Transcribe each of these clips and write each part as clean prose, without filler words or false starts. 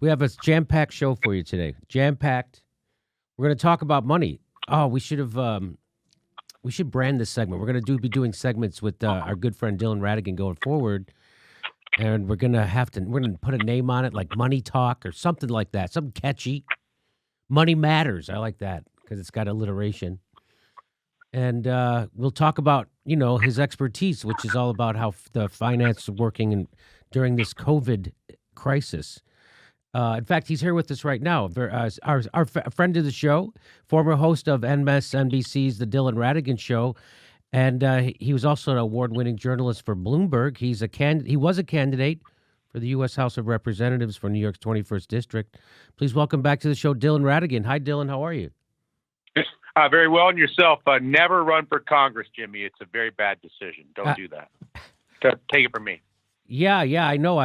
We have a jam-packed show for you today. Jam-packed. We're going to talk about money. Oh, we should have. We should brand this segment. We're going to be doing segments with our good friend Dylan Ratigan going forward, and we're going to put a name on it, like Money Talk or something like that. Something catchy. Money Matters. I like that because it's got alliteration. And we'll talk about his expertise, which is all about how the finance is working during this COVID crisis. In fact, he's here with us right now. Our friend of the show, former host of MSNBC's The Dylan Ratigan Show, and he was also an award-winning journalist for Bloomberg. He was a candidate for the U.S. House of Representatives for New York's 21st District. Please welcome back to the show, Dylan Ratigan. Hi, Dylan. How are you? Very well, and yourself. Never run for Congress, Jimmy. It's a very bad decision. Don't do that. Take it from me. Yeah, I know.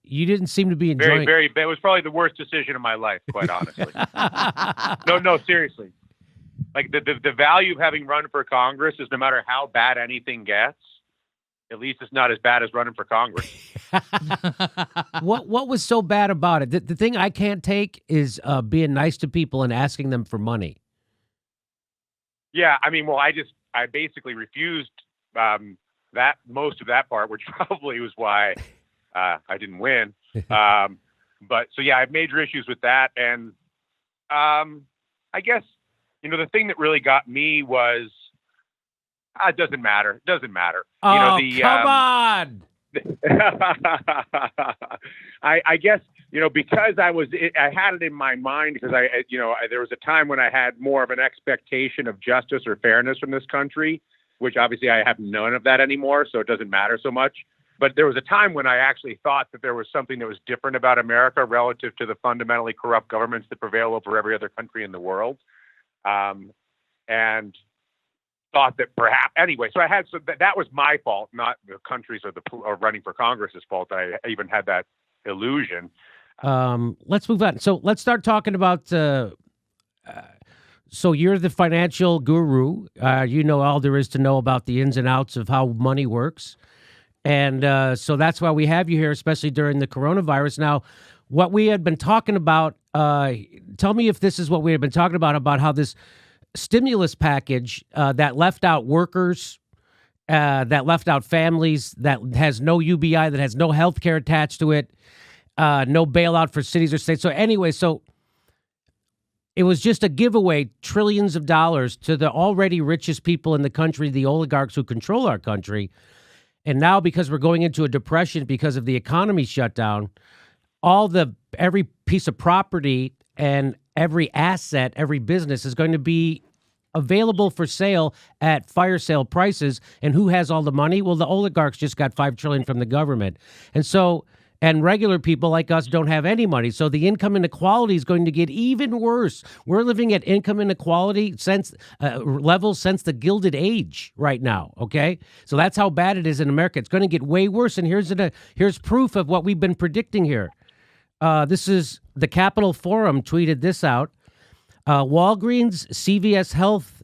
You didn't seem to be enjoying. Very bad. It was probably the worst decision of my life, quite honestly. No, seriously. Like the value of having run for Congress is no matter how bad anything gets, at least it's not as bad as running for Congress. What was so bad about it? The thing I can't take is being nice to people and asking them for money. Yeah, I mean, well, I basically refused most of that part, which probably was why I didn't win. But so, yeah, I have major issues with that. And I guess, the thing that really got me was, it doesn't matter. It doesn't matter. Oh, come on. I guess, because I had it in my mind because there was a time when I had more of an expectation of justice or fairness from this country, which obviously I have none of that anymore. So it doesn't matter so much. But there was a time when I actually thought that there was something that was different about America relative to the fundamentally corrupt governments that prevail over every other country in the world. And thought that perhaps anyway, so that was my fault, not the country's or running for Congress's fault. I even had that illusion. Let's move on. So let's start talking about. So you're the financial guru. You know all there is to know about the ins and outs of how money works, and so that's why we have you here, especially during the coronavirus. Now, what we had been talking about. Tell me if this is what we had been talking about how this stimulus package that left out workers, that left out families, that has no UBI, that has no health care attached to it, no bailout for cities or states. So anyway, it was just a giveaway, trillions of dollars to the already richest people in the country, the oligarchs who control our country. And now because we're going into a depression because of the economy shutdown, every piece of property and every asset, every business is going to be available for sale at fire sale prices. And who has all the money? Well, the oligarchs just got $5 trillion from the government. And regular people like us don't have any money. So the income inequality is going to get even worse. We're living at income inequality levels since the Gilded Age right now. Okay. So that's how bad it is in America. It's going to get way worse. And here's proof of what we've been predicting here. This is the Capitol Forum tweeted this out. Walgreens, CVS Health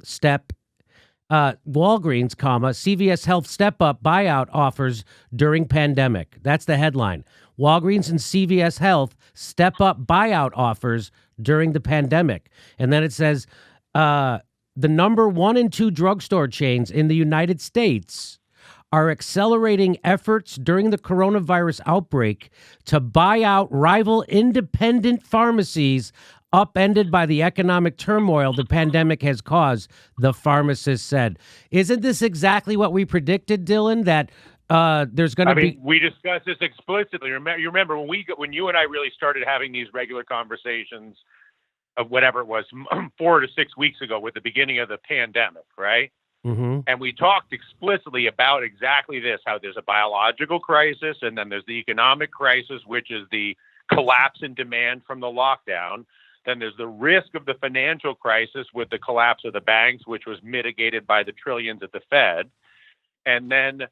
CVS Health step up buyout offers during pandemic. That's the headline. Walgreens and CVS Health step up buyout offers during the pandemic. And then it says the number 1 and 2 drugstore chains in the United States are accelerating efforts during the coronavirus outbreak to buy out rival independent pharmacies upended by the economic turmoil the pandemic has caused, the pharmacist said. Isn't this exactly what we predicted, Dylan, that there's going to be... we discussed this explicitly. You remember when you and I really started having these regular conversations of whatever it was, 4 to 6 weeks ago with the beginning of the pandemic, right? Mm-hmm. And we talked explicitly about exactly this, how there's a biological crisis and then there's the economic crisis, which is the collapse in demand from the lockdown. Then there's the risk of the financial crisis with the collapse of the banks, which was mitigated by the trillions at the Fed. And then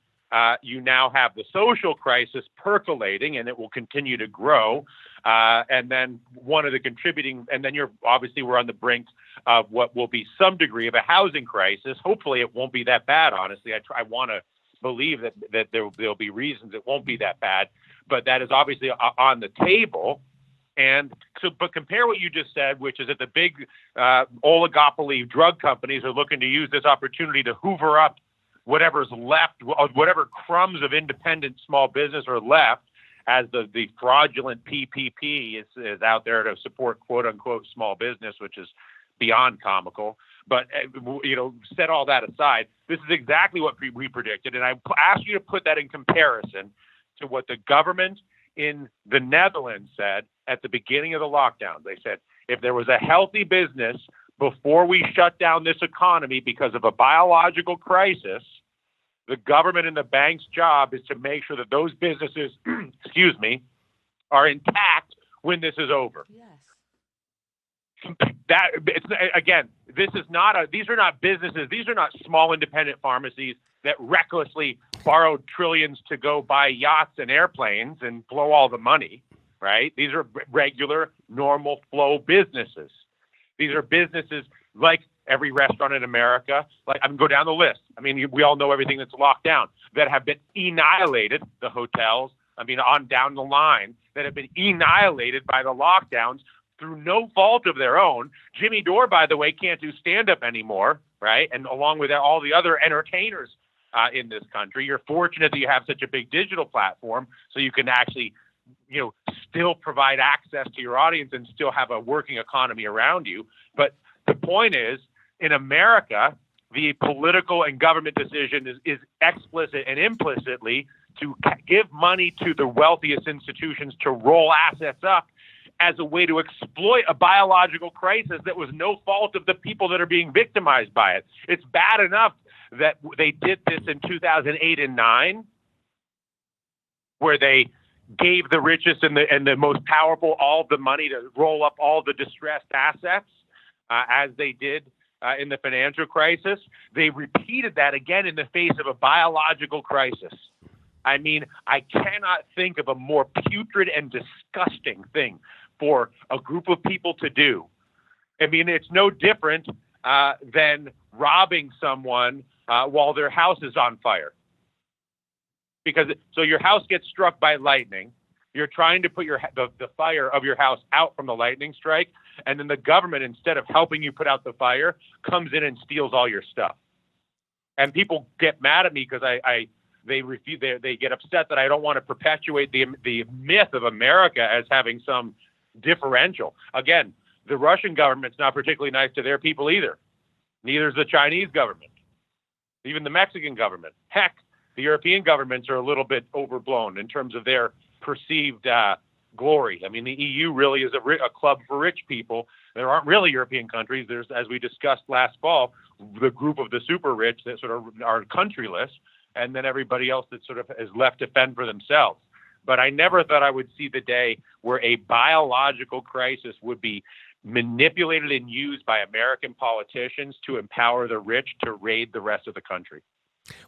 you now have the social crisis percolating, and it will continue to grow. And then one of the contributing, and then we're on the brink of what will be some degree of a housing crisis. Hopefully it won't be that bad, honestly. I want to believe that there'll be reasons it won't be that bad, but that is obviously on the table. And so, but compare what you just said, which is that the big oligopoly drug companies are looking to use this opportunity to hoover up whatever's left, whatever crumbs of independent small business are left, as the fraudulent PPP is out there to support quote unquote small business, which is beyond comical. But, set all that aside, this is exactly what we predicted. And I asked you to put that in comparison to what the government in the Netherlands said at the beginning of the lockdown. They said, if there was a healthy business before we shut down this economy because of a biological crisis, the government and the bank's job is to make sure that those businesses, are intact when this is over. Yes. These are not businesses. These are not small independent pharmacies that recklessly borrowed trillions to go buy yachts and airplanes and blow all the money, right? These are regular, normal flow businesses. These are businesses like every restaurant in America. Like, I can go down the list. I mean, we all know everything that's locked down that have been annihilated. The hotels, on down the line, that have been annihilated by the lockdowns through no fault of their own. Jimmy Dore, by the way, can't do stand-up anymore, right? And along with all the other entertainers in this country, you're fortunate that you have such a big digital platform so you can actually, still provide access to your audience and still have a working economy around you. But the point is, in America, the political and government decision is explicit and implicitly to give money to the wealthiest institutions to roll assets up as a way to exploit a biological crisis that was no fault of the people that are being victimized by it. It's bad enough that they did this in 2008 and 9, where they gave the richest and the most powerful all the money to roll up all the distressed assets, as they did in the financial crisis. They repeated that again in the face of a biological crisis. I cannot think of a more putrid and disgusting thing for a group of people to do. It's no different than robbing someone while their house is on fire. So your house gets struck by lightning. You're trying to put the fire of your house out from the lightning strike, and then the government, instead of helping you put out the fire, comes in and steals all your stuff. And people get mad at me because they refuse. They get upset that I don't want to perpetuate the myth of America as having some differential. Again, the Russian government's not particularly nice to their people either. Neither is the Chinese government, even the Mexican government. Heck, the European governments are a little bit overblown in terms of their perceived glory. The EU really is a club for rich people. There aren't really European countries. There's, as we discussed last fall, the group of the super rich that sort of are countryless, and then everybody else that sort of is left to fend for themselves. But I never thought I would see the day where a biological crisis would be manipulated and used by American politicians to empower the rich to raid the rest of the country.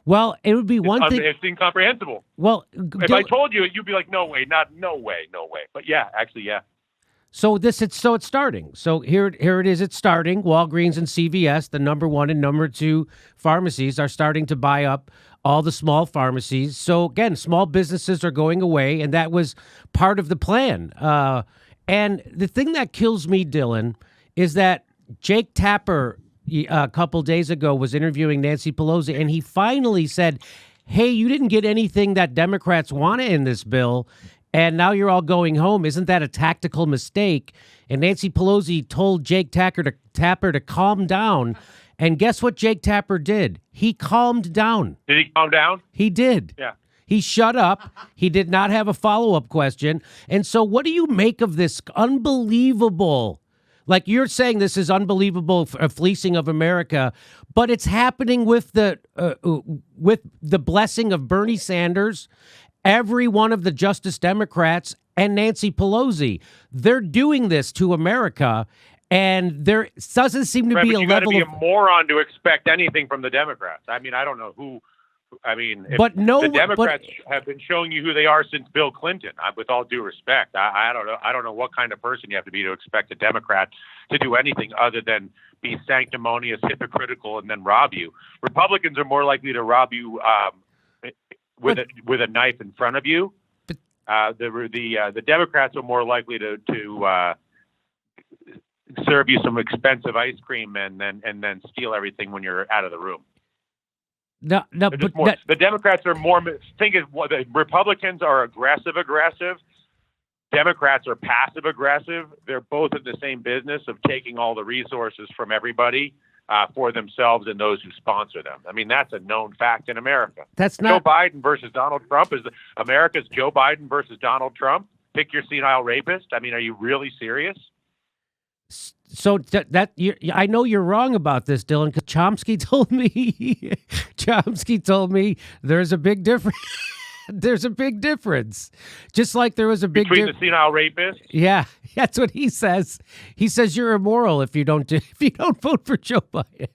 Well, it would be one thing. It's incomprehensible. Well, if I told you, you'd be like, no way. But yeah, actually, yeah. So it's starting. So here it is. It's starting. Walgreens and CVS, the number 1 and number 2 pharmacies, are starting to buy up all the small pharmacies. So again, small businesses are going away, and that was part of the plan. And the thing that kills me, Dylan, is that Jake Tapper a couple days ago was interviewing Nancy Pelosi, and he finally said, hey, you didn't get anything that Democrats wanted in this bill, and now you're all going home. Isn't that a tactical mistake? And Nancy Pelosi told Jake Tapper to calm down. And guess what Jake Tapper did? He calmed down. Did he calm down? He did. Yeah. He shut up. He did not have a follow-up question. And so what do you make of this unbelievable, like you're saying this is unbelievable fleecing of America, but it's happening with the blessing of Bernie Sanders, every one of the Justice Democrats, and Nancy Pelosi. They're doing this to America, and there doesn't seem to be a level of... you got to be a moron to expect anything from the Democrats. I don't know who... the Democrats have been showing you who they are since Bill Clinton. With all due respect, I don't know. I don't know what kind of person you have to be to expect a Democrat to do anything other than be sanctimonious, hypocritical, and then rob you. Republicans are more likely to rob you with a knife in front of you The Democrats are more likely to serve you some expensive ice cream and then steal everything when you're out of the room. No, but the Democrats are more. Think is what the Republicans are aggressive. Democrats are passive aggressive. They're both in the same business of taking all the resources from everybody for themselves and those who sponsor them. I mean, that's a known fact in America. That's not Joe Biden versus Donald Trump is America's Joe Biden versus Donald Trump. Pick your senile rapist. I mean, are you really serious? So I know you're wrong about this, Dylan, because Chomsky told me there's a big difference. There's a big difference, just like there was a big between the senile rapist. Yeah, that's what he says. He says you're immoral if you don't vote for Joe Biden.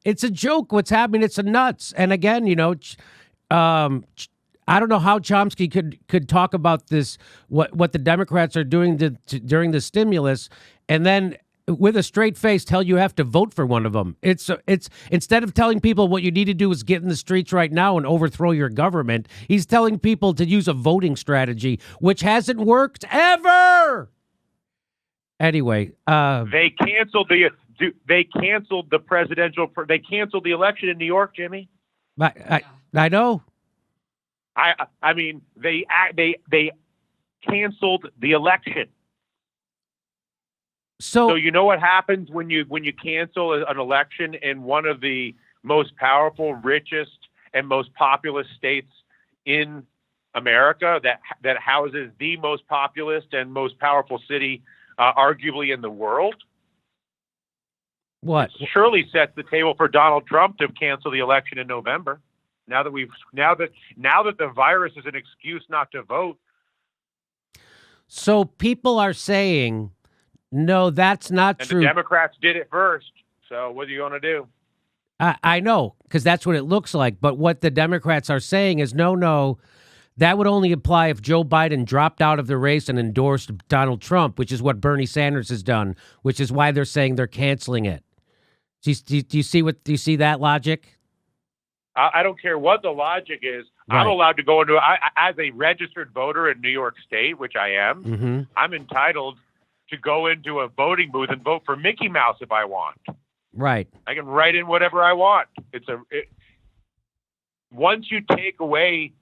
It's a joke. What's happening? It's a nuts. And again, I don't know how Chomsky could talk about this, what the Democrats are doing during the stimulus, and then with a straight face tell you have to vote for one of them. It's instead of telling people what you need to do is get in the streets right now and overthrow your government, he's telling people to use a voting strategy, which hasn't worked ever. Anyway, they canceled the election in New York, Jimmy. I know. I mean, they canceled the election. So you know what happens when you cancel an election in one of the most powerful, richest, and most populous states in America that houses the most populous and most powerful city, arguably in the world? What? It surely sets the table for Donald Trump to cancel the election in November. Now that the virus is an excuse not to vote. So people are saying, no, that's not true. The Democrats did it first. So what are you going to do? I know, because that's what it looks like. But what the Democrats are saying is, no, that would only apply if Joe Biden dropped out of the race and endorsed Donald Trump, which is what Bernie Sanders has done, which is why they're saying they're canceling it. Do you see that logic? I don't care what the logic is. Right. I'm allowed to go into as a registered voter in New York State, which I am. Mm-hmm. I'm entitled to go into a voting booth and vote for Mickey Mouse if I want. Right. I can write in whatever I want. Once you take away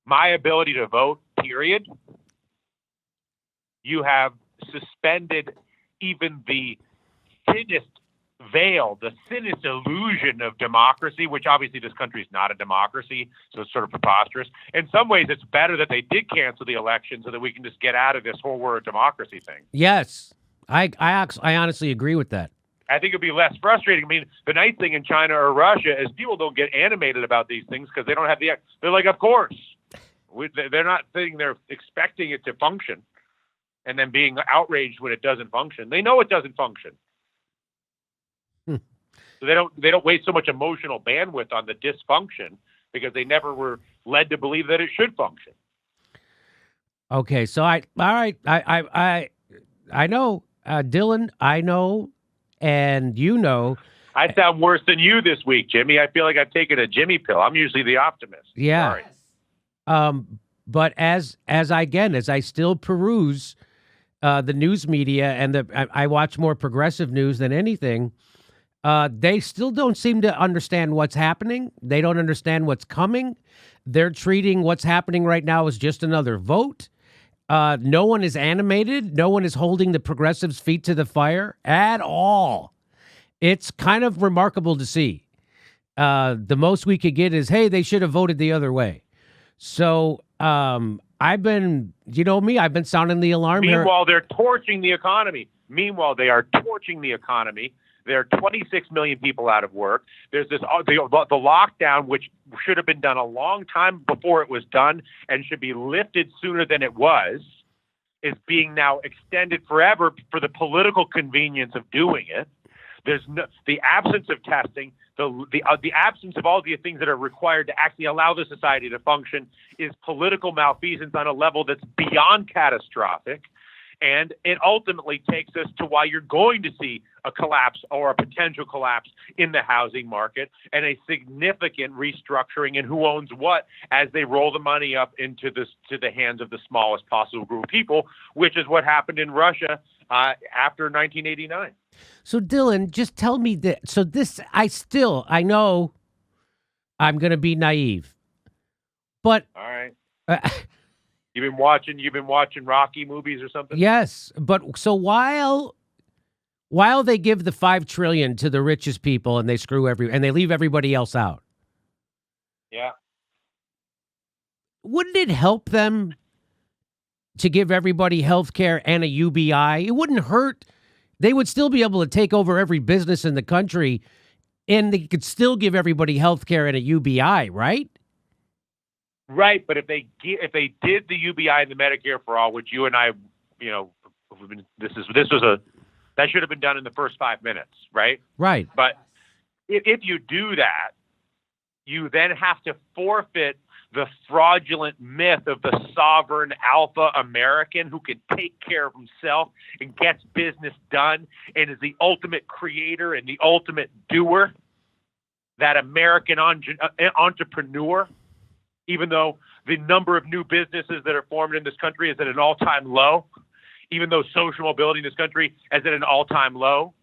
my ability to vote, period, you have suspended even the thinnest veil, the thinnest illusion of democracy, which obviously this country is not a democracy, so it's sort of preposterous. In some ways, it's better that they did cancel the election so that we can just get out of this whole word democracy thing. Yes, I honestly agree with that. I think it'd be less frustrating. I mean, the nice thing in China or Russia is people don't get animated about these things because they don't have they're like, of course. They're not thinking they're expecting it to function and then being outraged when it doesn't function. They know it doesn't function. So they don't waste so much emotional bandwidth on the dysfunction because they never were led to believe that it should function. Okay, so I know, Dylan, I know, and you know. I sound worse than you this week, Jimmy. I feel like I've taken a Jimmy pill. I'm usually the optimist. Yeah. Sorry. But as I still peruse the news media and I watch more progressive news than anything. They still don't seem to understand what's happening. They don't understand what's coming. They're treating what's happening right now as just another vote. No one is animated. No one is holding the progressives' feet to the fire at all. It's kind of remarkable to see. The most we could get is, hey, they should have voted the other way. So I've been sounding the alarm here. Meanwhile, they're torching the economy. Meanwhile, they are torching the economy. There are 26 million people out of work. There's the lockdown, which should have been done a long time before it was done and should be lifted sooner than it was, is being now extended forever for the political convenience of doing it. There's the absence of testing, the absence of all the things that are required to actually allow the society to function is political malfeasance on a level that's beyond catastrophic. And it ultimately takes us to why you're going to see a collapse or a potential collapse in the housing market and a significant restructuring in who owns what as they roll the money up into to the hands of the smallest possible group of people, which is what happened in Russia after 1989. So Dylan, just tell me that. So this, I know I'm going to be naive, but all right. You've been watching Rocky movies or something? Yes, but so while they give the $5 trillion to the richest people and they and they leave everybody else out. Yeah. Wouldn't it help them to give everybody health care and a UBI? It wouldn't hurt. They would still be able to take over every business in the country and they could still give everybody health care and a UBI, right? Right, but if they did the UBI and the Medicare for all, which you and I, that should have been done in the first 5 minutes, right? Right. But if you do that, you then have to forfeit the fraudulent myth of the sovereign alpha American who can take care of himself and gets business done and is the ultimate creator and the ultimate doer, that American entrepreneur. Even though the number of new businesses that are formed in this country is at an all-time low, even though social mobility in this country is at an all-time low.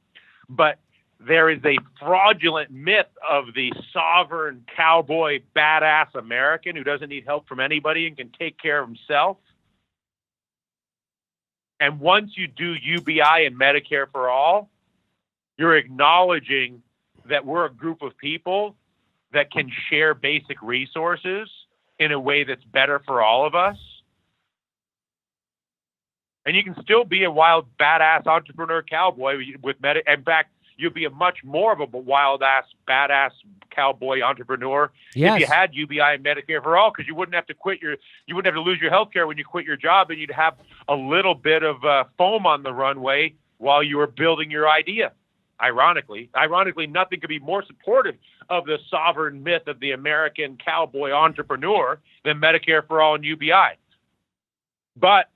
But there is a fraudulent myth of the sovereign cowboy badass American who doesn't need help from anybody and can take care of himself. And once you do UBI and Medicare for all, you're acknowledging that we're a group of people that can share basic resources in a way that's better for all of us. And you can still be a wild, badass entrepreneur cowboy with in fact, you'd be a much more of a wild-ass, badass cowboy entrepreneur if you had UBI and Medicare for all, because you wouldn't have to lose your health care when you quit your job, and you'd have a little bit of foam on the runway while you were building your idea. Ironically, nothing could be more supportive of the sovereign myth of the American cowboy entrepreneur than Medicare for all and UBI. But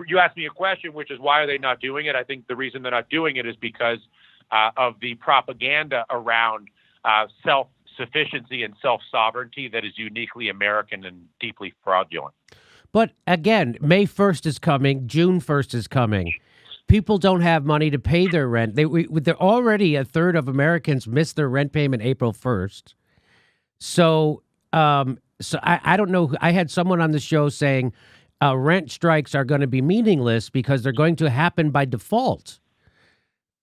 you asked me a question, which is why are they not doing it? I think the reason they're not doing it is because of the propaganda around self-sufficiency and self-sovereignty that is uniquely American and deeply fraudulent. But again, May 1st is coming, June 1st is coming. People don't have money to pay their rent. They're already a third of Americans miss their rent payment April 1st. So I don't know. I had someone on the show saying rent strikes are going to be meaningless because they're going to happen by default.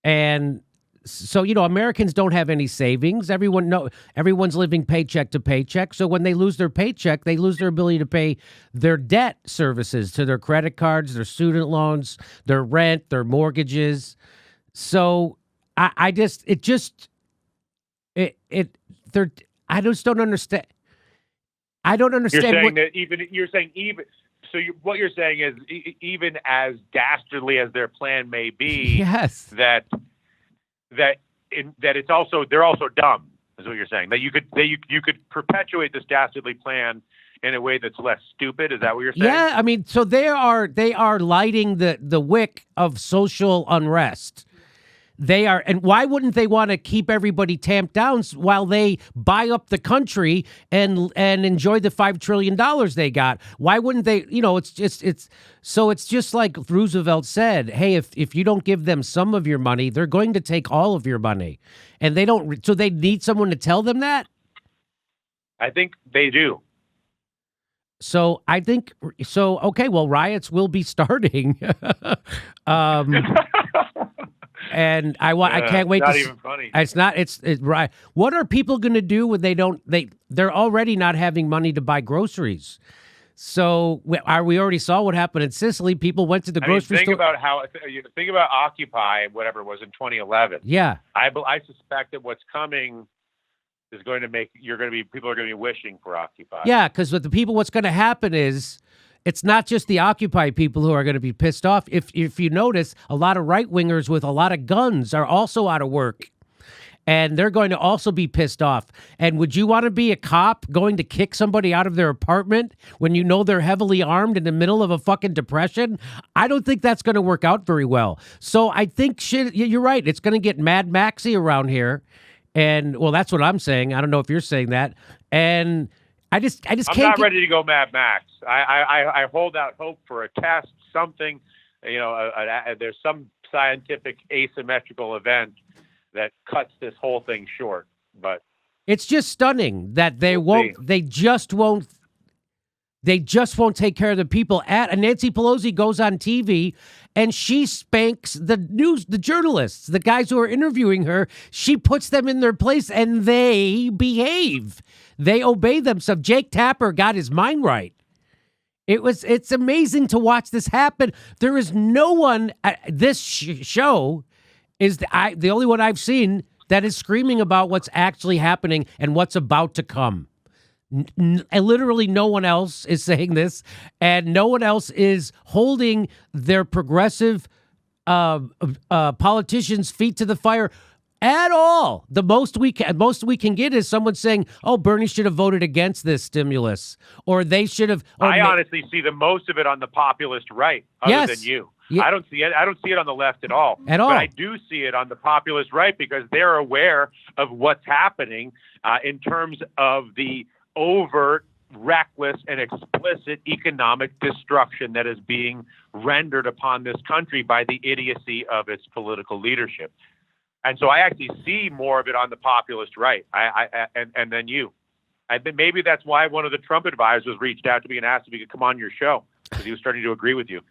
And so, Americans don't have any savings. Everyone's living paycheck to paycheck. So when they lose their paycheck, they lose their ability to pay their debt services to their credit cards, their student loans, their rent, their mortgages. So I just don't understand. I don't understand. What you're saying is even as dastardly as their plan may be, yes, that it's also, they're also dumb, is what you're saying. That you could perpetuate this dastardly plan in a way that's less stupid. Is that what you're saying? Yeah, I mean, so they are lighting the wick of social unrest. They are, and why wouldn't they want to keep everybody tamped down while they buy up the country and enjoy the $5 trillion they got? Why wouldn't they? It's just like Roosevelt said. Hey, if you don't give them some of your money, they're going to take all of your money, and they don't. So they need someone to tell them that. I think they do. So I think so. Okay, well, riots will be starting. And I can't wait. Not even funny. It's not. It's right. What are people going to do when they're already not having money to buy groceries? So we already saw what happened in Sicily. People went to the grocery store. Think about Occupy, whatever it was in 2011. Yeah, I suspect that what's coming is going to make people are going to be wishing for Occupy. Yeah, because what's going to happen is. It's not just the Occupy people who are going to be pissed off. If you notice, a lot of right-wingers with a lot of guns are also out of work. and they're going to also be pissed off. And would you want to be a cop going to kick somebody out of their apartment when you know they're heavily armed in the middle of a fucking depression? I don't think that's going to work out very well. So I think you're right. It's going to get Mad Maxy around here. And, well, that's what I'm saying. I don't know if you're saying that. And I just can't. I'm not ready to go Mad Max. I hold out hope for a test, something, there's some scientific asymmetrical event that cuts this whole thing short. But it's just stunning that they just won't take care of the people. Nancy Pelosi goes on TV and she spanks the journalists, the guys who are interviewing her. She puts them in their place and they behave. They obey themselves. Jake Tapper got his mind right. It's amazing to watch this happen. There is no one this show is the only one I've seen that is screaming about what's actually happening and what's about to come. Literally no one else is saying this, and no one else is holding their progressive politicians' feet to the fire at all. The most we can get is someone saying, "Oh, Bernie should have voted against this stimulus," or they should have. I honestly see the most of it on the populist right, other than you. Yeah. I don't see it on the left at all. But I do see it on the populist right because they're aware of what's happening in terms of the overt, reckless, and explicit economic destruction that is being rendered upon this country by the idiocy of its political leadership. And so I actually see more of it on the populist right. And then you. I think maybe that's why one of the Trump advisors reached out to me and asked if he could come on your show because he was starting to agree with you.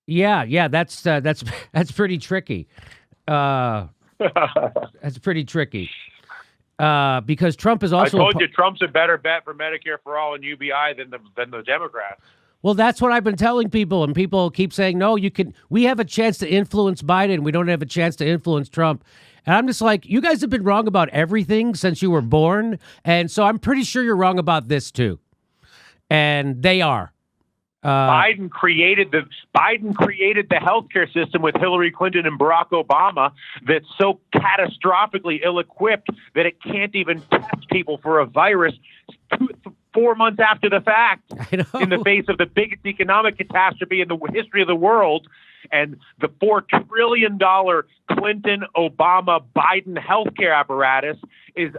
Yeah, that's pretty tricky. That's pretty tricky. Because Trump is also. I told you Trump's a better bet for Medicare for all and UBI than the Democrats. Well, that's what I've been telling people, and people keep saying, "No, we have a chance to influence Biden. We don't have a chance to influence Trump." And I'm just like, you guys have been wrong about everything since you were born, and so I'm pretty sure you're wrong about this too. And they are. Biden created the healthcare system with Hillary Clinton and Barack Obama that's so catastrophically ill-equipped that it can't even test people for a virus 4 months after the fact in the face of the biggest economic catastrophe in the history of the world. And the $4 trillion Clinton, Obama, Biden healthcare apparatus is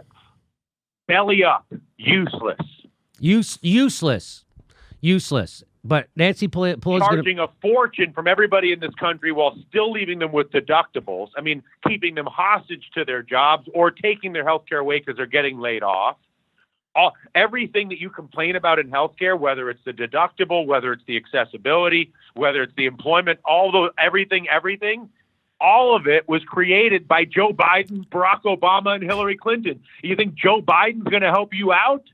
belly up, useless. Useless. But Nancy Pelosi charging a fortune from everybody in this country while still leaving them with deductibles. I mean, keeping them hostage to their jobs or taking their health care away because they're getting laid off. Everything that you complain about in healthcare, whether it's the deductible, whether it's the accessibility, whether it's the employment, everything, all of it was created by Joe Biden, Barack Obama, and Hillary Clinton. You think Joe Biden's going to help you out?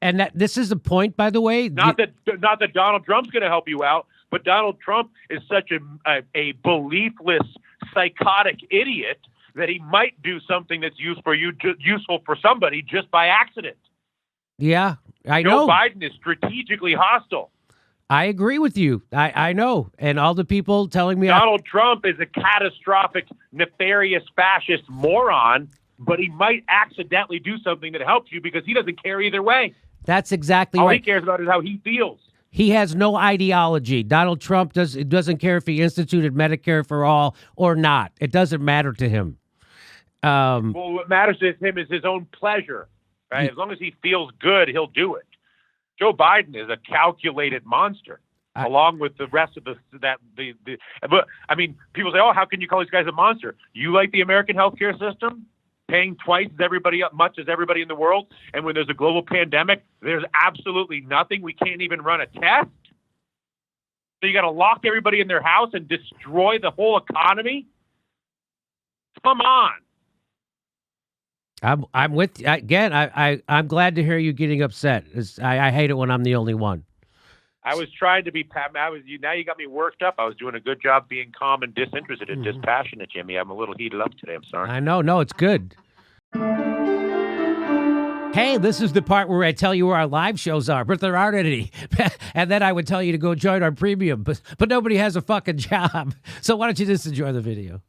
And this is the point, by the way. Not that Donald Trump's going to help you out, but Donald Trump is such a beliefless, psychotic idiot that he might do something that's useful for somebody just by accident. Yeah, I know. Joe Biden is strategically hostile. I agree with you. I know. And all the people telling me Donald Trump is a catastrophic, nefarious, fascist moron, but he might accidentally do something that helps you because he doesn't care either way. That's exactly all right. All he cares about is how he feels. He has no ideology. Donald Trump doesn't care if he instituted Medicare for all or not. It doesn't matter to him. Well, what matters to him is his own pleasure. Right? As long as he feels good, he'll do it. Joe Biden is a calculated monster, along with the rest of But I mean, people say, "Oh, how can you call these guys a monster?" You like the American healthcare system, paying twice as much as everybody in the world, and when there's a global pandemic, there's absolutely nothing. We can't even run a test. So you got to lock everybody in their house and destroy the whole economy. Come on. I'm with you. Again, I'm glad to hear you getting upset. I hate it when I'm the only one. I was trying to be. Now you got me worked up. I was doing a good job being calm and disinterested and dispassionate, Jimmy. I'm a little heated up today. I'm sorry. I know. No, it's good. Hey, this is the part where I tell you where our live shows are, but there aren't any. And then I would tell you to go join our premium, but nobody has a fucking job. So why don't you just enjoy the video?